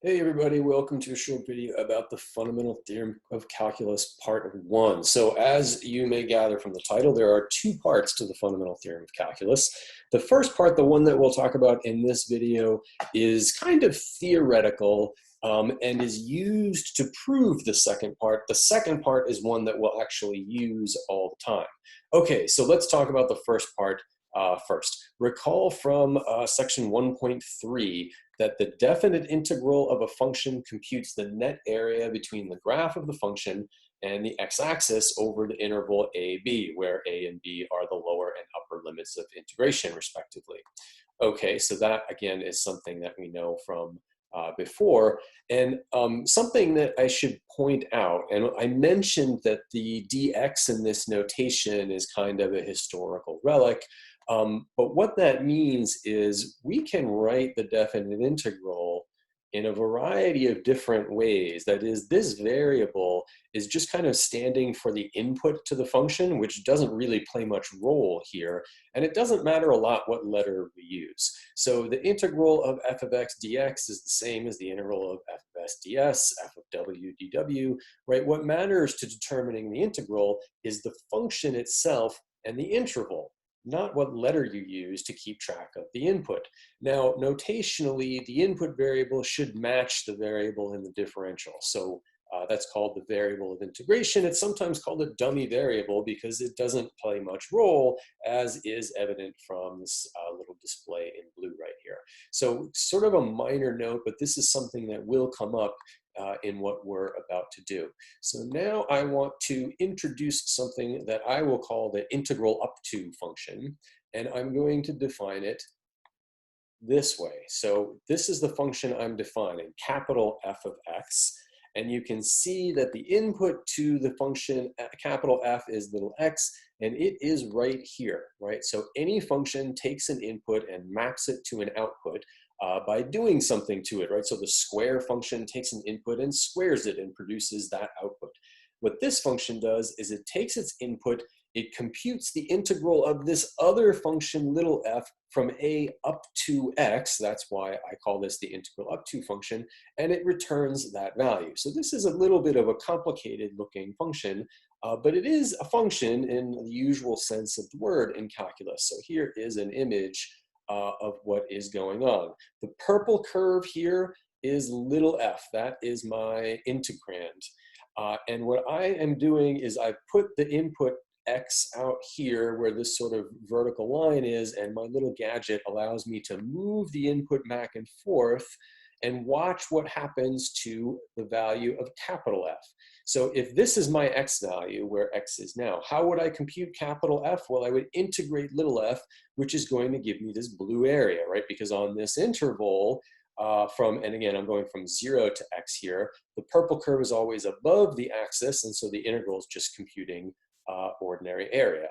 Hey everybody, welcome to a short video about the fundamental theorem of calculus part 1. So as you may gather from the title, there are two parts to the fundamental theorem of calculus. The first part, the one that we'll talk about in this video, is kind of theoretical and is used to prove the second part. The second part is one that we'll actually use all the time. Okay, so let's talk about the first part first. Recall from section 1.3 that the definite integral of a function computes the net area between the graph of the function and the x-axis over the interval a, b, where a and b are the lower and upper limits of integration, respectively. Okay, so that, again, is something that we know from before. And something that I should point out, and I mentioned that the dx in this notation is kind of a historical relic, but what that means is we can write the definite integral in a variety of different ways. That is, this variable is just kind of standing for the input to the function, which doesn't really play much role here. And it doesn't matter a lot what letter we use. So the integral of f of x dx is the same as the integral of f of s ds, f of w dw, right? What matters to determining the integral is the function itself and the interval, not what letter you use to keep track of the input. Now, notationally, the input variable should match the variable in the differential. So that's called the variable of integration. It's sometimes called a dummy variable because it doesn't play much role, as is evident from this little display in blue right here. So sort of a minor note, but this is something that will come up in what we're about to do. So now I want to introduce something that I will call the integral up to function, and I'm going to define it this way. So this is the function I'm defining, capital F of x, and you can see that the input to the function capital F is little x, and it is right here, right? So any function takes an input and maps it to an output by doing something to it, right? So the square function takes an input and squares it and produces that output. What this function does is it takes its input, it computes the integral of this other function, little f, from a up to x. That's why I call this the integral up to function, and it returns that value. So this is a little bit of a complicated looking function, but it is a function in the usual sense of the word in calculus. So here is an image of what is going on. The purple curve here is little f. That is my integrand. And what I am doing is I've put the input x out here where this sort of vertical line is, and my little gadget allows me to move the input back and forth and watch what happens to the value of capital F. So if this is my x value, where x is now, how would I compute capital F? Well, I would integrate little f, which is going to give me this blue area, right? Because on this interval, and again, I'm going from 0 to x here, the purple curve is always above the axis, and so the integral is just computing ordinary area.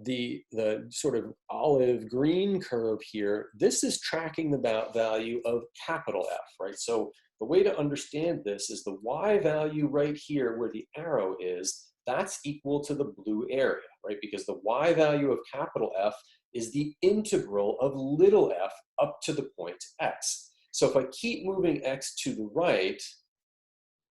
The sort of olive green curve here, this is tracking the value of capital F, right? So the way to understand this is the y value right here where the arrow is, that's equal to the blue area, right? Because the y value of capital F is the integral of little f up to the point x. So if I keep moving x to the right,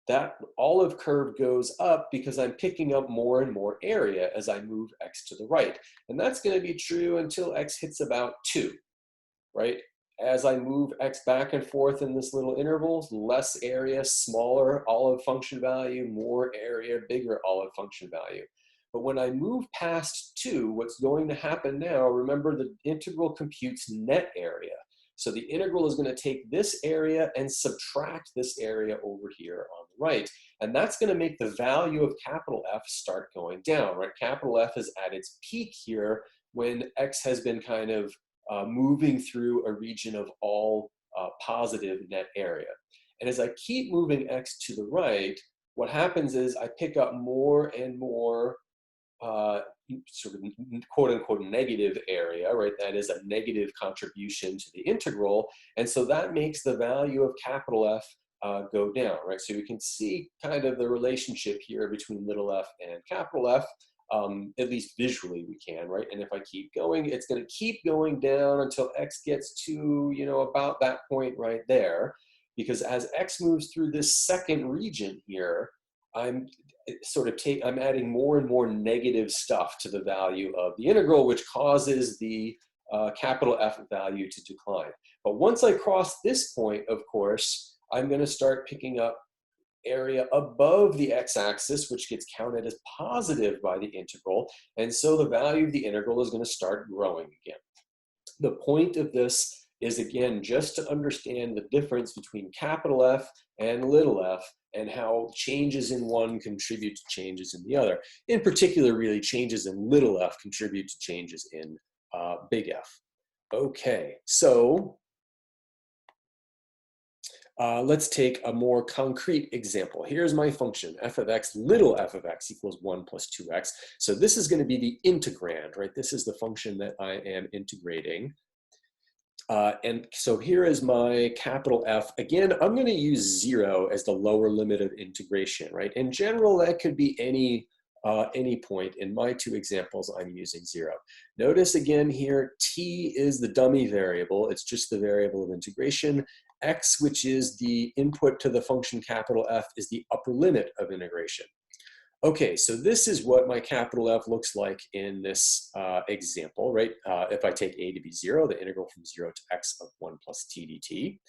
that olive curve goes up because I'm picking up more and more area as I move x to the right. And that's going to be true until x hits about 2, right? As I move x back and forth in this little interval, less area, smaller olive function value, more area, bigger olive function value. But when I move past 2, what's going to happen now, remember the integral computes net area. So the integral is going to take this area and subtract this area over here on the right. And that's going to make the value of capital F start going down, right? Capital F is at its peak here when x has been kind of moving through a region of all positive net area. And as I keep moving x to the right, what happens is I pick up more and more sort of quote unquote negative area, right? That is a negative contribution to the integral. And so that makes the value of capital F go down, right? So we can see kind of the relationship here between little f and capital F, at least visually we can, right? And if I keep going, it's going to keep going down until x gets to, about that point right there. because as x moves through this second region here, I'm I'm adding more and more negative stuff to the value of the integral, which causes the capital F value to decline. But once I cross this point, of course, I'm going to start picking up area above the x-axis, which gets counted as positive by the integral. And so the value of the integral is going to start growing again. The point of this is, again, just to understand the difference between capital F and little f, and how changes in one contribute to changes in the other. In particular, really, changes in little f contribute to changes in big F. Okay, so let's take a more concrete example. Here's my function, f of x, little f of x equals 1 plus 2x. So this is going to be the integrand, right? This is the function that I am integrating. And so here is my capital F. Again, I'm going to use 0 as the lower limit of integration, right? In general, that could be any point. In my two examples, I'm using 0. Notice again here, t is the dummy variable. It's just the variable of integration. X, which is the input to the function capital F, is the upper limit of integration. Okay, so this is what my capital F looks like in this example, right? If I take a to be 0, the integral from 0 to x of 1 plus t dt.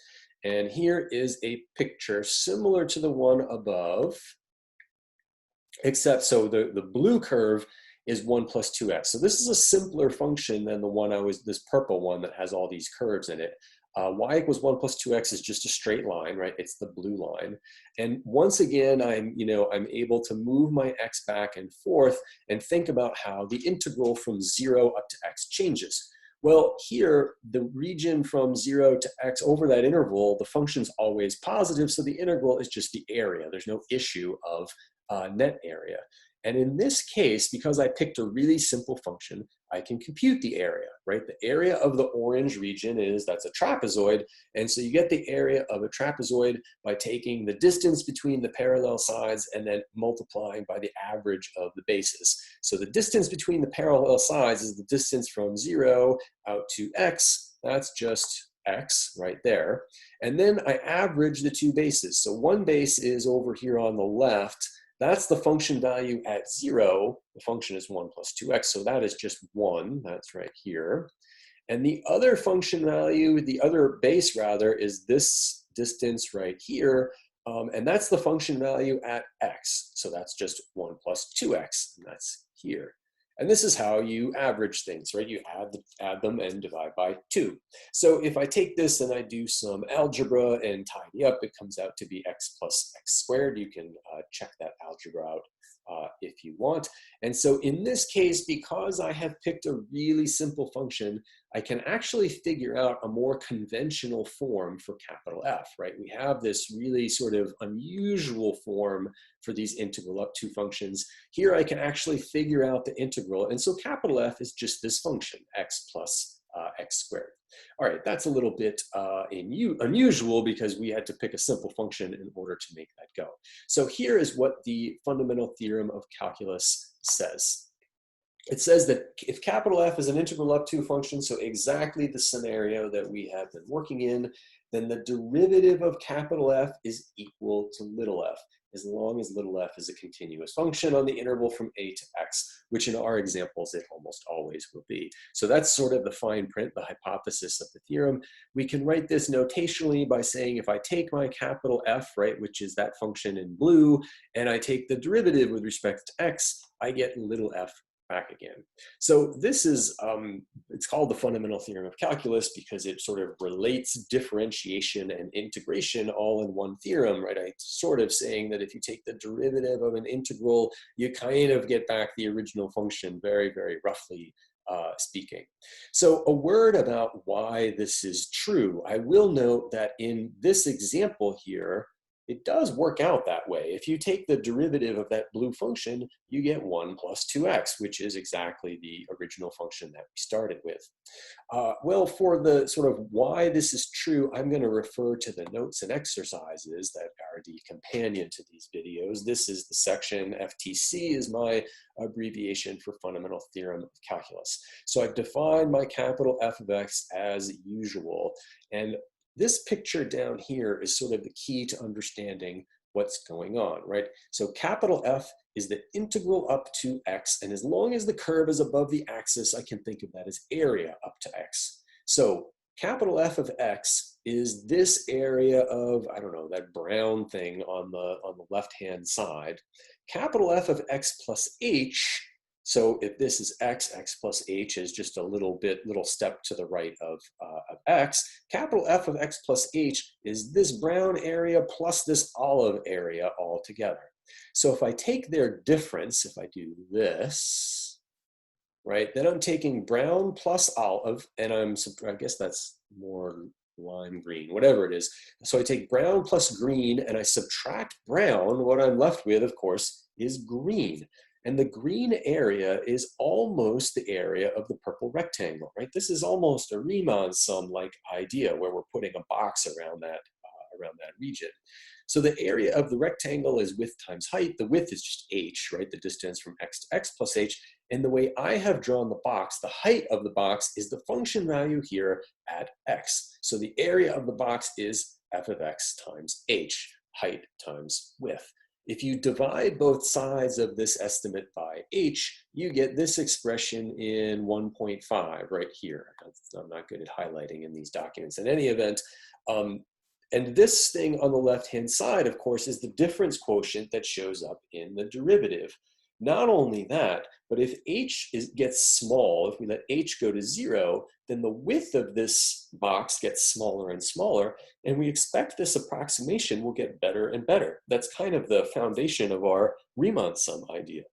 And here is a picture similar to the one above, except so the blue curve is 1 plus 2x. So this is a simpler function than the one this purple one that has all these curves in it. Y equals 1 plus 2x is just a straight line, right? It's the blue line. And once again, I'm able to move my x back and forth and think about how the integral from 0 up to x changes. Well, here, the region from 0 to x over that interval, the function's always positive, so the integral is just the area. There's no issue of net area. And in this case, because I picked a really simple function, I can compute the area, right? The area of the orange region that's a trapezoid. And so you get the area of a trapezoid by taking the distance between the parallel sides and then multiplying by the average of the bases. So the distance between the parallel sides is the distance from 0 out to x. That's just x right there. And then I average the two bases. So one base is over here on the left. That's the function value at 0. The function is 1 plus 2x, so that is just 1. That's right here. And the other function value, the other base rather, is this distance right here. And that's the function value at x. So that's just 1 plus 2x, and that's here. And this is how you average things, right? You add them and divide by 2. So if I take this and I do some algebra and tidy up, it comes out to be x plus x squared. You can check that algebra out if you want. And so in this case, because I have picked a really simple function, I can actually figure out a more conventional form for capital F, right? We have this really sort of unusual form for these integral up to functions. Here I can actually figure out the integral. And so capital F is just this function, x plus x squared. All right, that's a little bit unusual because we had to pick a simple function in order to make that go. So here is what the fundamental theorem of calculus says. It says that if capital F is an integral up to function, so exactly the scenario that we have been working in, then the derivative of capital F is equal to little f, as long as little f is a continuous function on the interval from a to x, which in our examples it almost always will be. So that's sort of the fine print, the hypothesis of the theorem. We can write this notationally by saying if I take my capital F, right, which is that function in blue, and I take the derivative with respect to x, I get little f back again. So this is, it's called the fundamental theorem of calculus because it sort of relates differentiation and integration all in one theorem, right? It's sort of saying that if you take the derivative of an integral, you kind of get back the original function, very, very roughly speaking. So a word about why this is true. I will note that in this example here, it does work out that way. If you take the derivative of that blue function, you get 1 plus 2x, which is exactly the original function that we started with. Well, for the sort of why this is true, I'm going to refer to the notes and exercises that are the companion to these videos. This is the section, FTC is my abbreviation for fundamental theorem of calculus. So I've defined my capital F of x as usual. And this picture down here is sort of the key to understanding what's going on, right? So capital F is the integral up to x, and as long as the curve is above the axis, I can think of that as area up to x. So capital F of x is this area of, I don't know, that brown thing on the left-hand side. Capital F of x plus h, so if this is x, x plus h is just a little step to the right of x. Capital F of x plus h is this brown area plus this olive area all together. So if I take their difference, if I do this, right, then I'm taking brown plus olive, and I guess that's more lime green, whatever it is. So I take brown plus green and I subtract brown. What I'm left with, of course, is green. And the green area is almost the area of the purple rectangle, right? This is almost a Riemann sum-like idea where we're putting a box around that region. So the area of the rectangle is width times height. The width is just h, right? The distance from x to x plus h. And the way I have drawn the box, the height of the box is the function value here at x. So the area of the box is f of x times h, height times width. If you divide both sides of this estimate by h, you get this expression in 1.5 right here. I'm not good at highlighting in these documents. In any event, and this thing on the left-hand side, of course, is the difference quotient that shows up in the derivative. Not only that, but if h gets small, if we let h go to 0, then the width of this box gets smaller and smaller, and we expect this approximation will get better and better. That's kind of the foundation of our Riemann sum idea.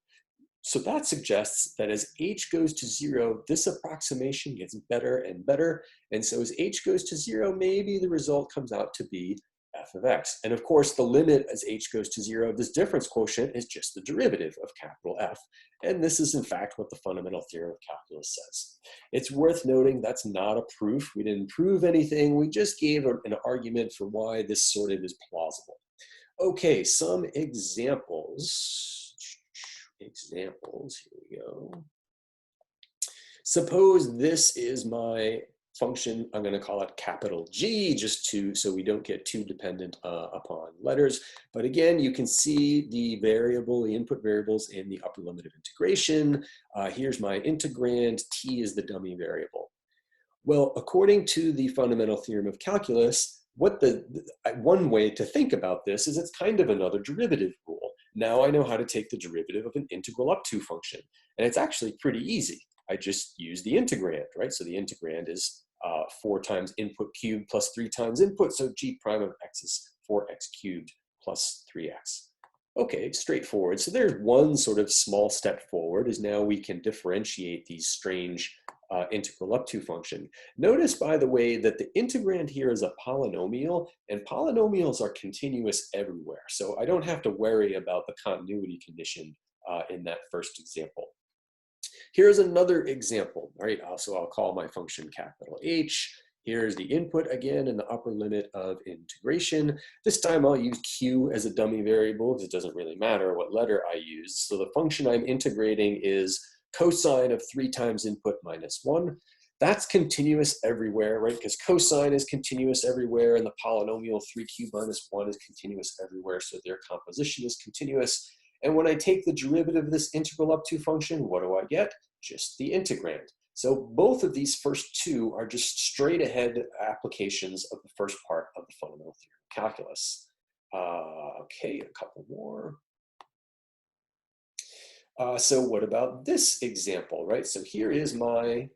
So that suggests that as h goes to 0, this approximation gets better and better, and so as h goes to 0, maybe the result comes out to be f of x. And of course, the limit as h goes to 0 of this difference quotient is just the derivative of capital F. And this is in fact what the fundamental theorem of calculus says. It's worth noting that's not a proof. We didn't prove anything. We just gave an argument for why this sort of is plausible. Okay, some examples. Here we go. Suppose this is my function. I'm going to call it capital G just so we don't get too dependent upon letters. But again, you can see the input variables in the upper limit of integration. Here's my integrand. T is the dummy variable. Well, according to the fundamental theorem of calculus, one way to think about this is it's kind of another derivative rule. Now I know how to take the derivative of an integral up to function. And it's actually pretty easy. I just use the integrand, right? So the integrand is 4 times input cubed plus 3 times input. So g prime of x is 4x cubed plus 3x. Okay, straightforward. So there's one sort of small step forward, is now we can differentiate these strange integral up to function. Notice, by the way, that the integrand here is a polynomial, and polynomials are continuous everywhere. So I don't have to worry about the continuity condition in that first example. Here's another example, right? So I'll call my function capital H. Here's the input again in the upper limit of integration. This time I'll use Q as a dummy variable because it doesn't really matter what letter I use. So the function I'm integrating is cosine of 3 times input minus 1. That's continuous everywhere, right? Because cosine is continuous everywhere, and the polynomial 3q minus 1 is continuous everywhere, so their composition is continuous. And when I take the derivative of this integral up to function, what do I get? Just the integrand. So both of these first two are just straight ahead applications of the first part of the fundamental theorem of calculus. Okay, a couple more. So what about this example, right? So here is my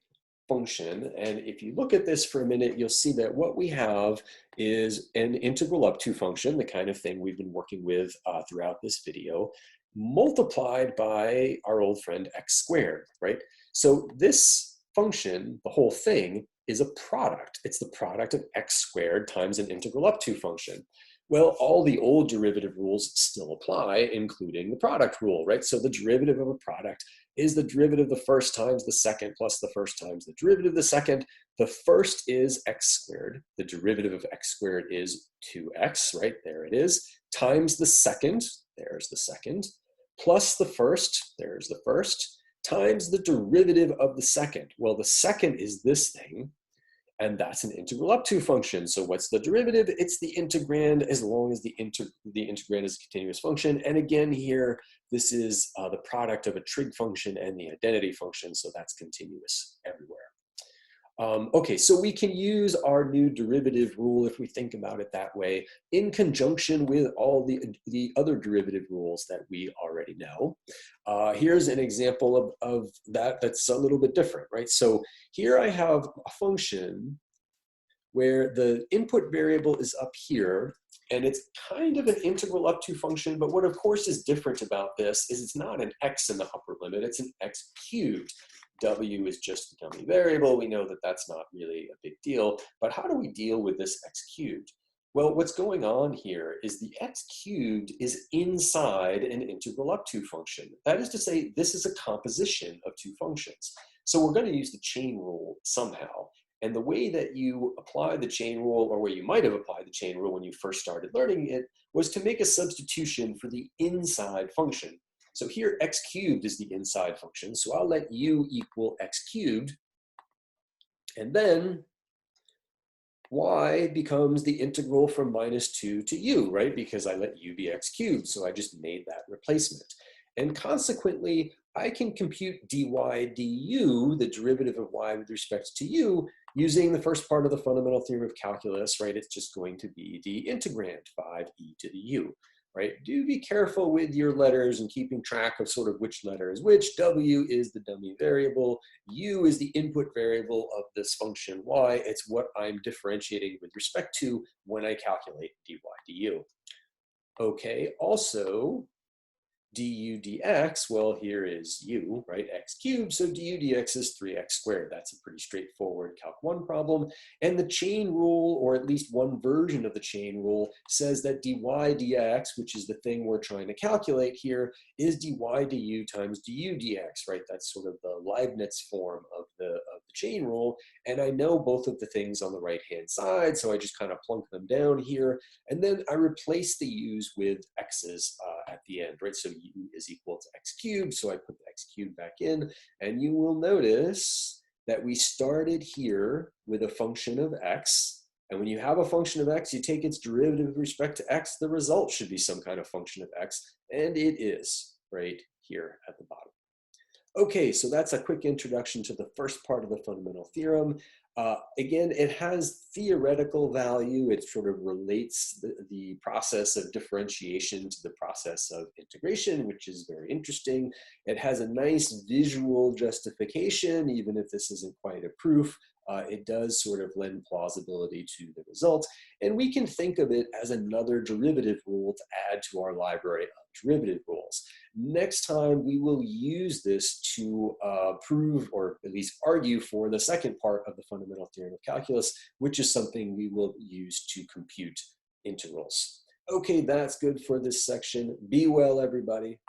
function, and if you look at this for a minute, you'll see that what we have is an integral up to function, the kind of thing we've been working with throughout this video, multiplied by our old friend x squared, right? So this function, the whole thing, is a product. It's the product of x squared times an integral up to function. Well, all the old derivative rules still apply, including the product rule, right? So the derivative of a product is the derivative of the first times the second plus the first times the derivative of the second. The first is x squared. The derivative of x squared is 2x, right? There it is, times the second, there's the second, plus the first, there's the first, times the derivative of the second. Well, the second is this thing, And that's an integral up to function. So what's the derivative? It's the integrand as long as the integrand is a continuous function. And again here, this is the product of a trig function and the identity function. So that's continuous everywhere. Okay, so we can use our new derivative rule, if we think about it that way, in conjunction with all the other derivative rules that we already know. Here's an example of that's a little bit different, right? So here I have a function where the input variable is up here, and it's kind of an integral up to function, but what of course is different about this is it's not an x in the upper limit, it's an x cubed. W is just the dummy variable. We know that that's not really a big deal, but how do we deal with this x cubed? Well, what's going on here is the x cubed is inside an integral up to function. That is to say, this is a composition of two functions. So we're going to use the chain rule somehow. And the way that you apply the chain rule, or where you might have applied the chain rule when you first started learning it, was to make a substitution for the inside function. So here, x cubed is the inside function. So I'll let u equal x cubed. And then y becomes the integral from -2 to u, right? Because I let u be x cubed. So I just made that replacement. And consequently, I can compute dy du, the derivative of y with respect to u, using the first part of the fundamental theorem of calculus, right? It's just going to be the integrand, 5e to the u. Right? Do be careful with your letters and keeping track of sort of which letter is which. W is the dummy variable. U is the input variable of this function y. It's what I'm differentiating with respect to when I calculate dy du. Okay, also du dx, well, here is u, right, x cubed, so du dx is 3x squared. That's a pretty straightforward Calc 1 problem. And the chain rule, or at least one version of the chain rule, says that dy dx, which is the thing we're trying to calculate here, is dy du times du dx, right? That's sort of the Leibniz form of the chain rule. And I know both of the things on the right-hand side, so I just kind of plunk them down here. And then I replace the u's with x's at the end, right? So u is equal to x cubed, so I put the x cubed back in, and you will notice that we started here with a function of x, and when you have a function of x, you take its derivative with respect to x, the result should be some kind of function of x, and it is right here at the bottom. Okay, so that's a quick introduction to the first part of the fundamental theorem. Again, it has theoretical value. It sort of relates the process of differentiation to the process of integration, which is very interesting. It has a nice visual justification, even if this isn't quite a proof. It does sort of lend plausibility to the result. And we can think of it as another derivative rule to add to our library of derivative rules. Next time, we will use this to prove, or at least argue for, the second part of the fundamental theorem of calculus, which is something we will use to compute integrals. Okay, that's good for this section. Be well, everybody.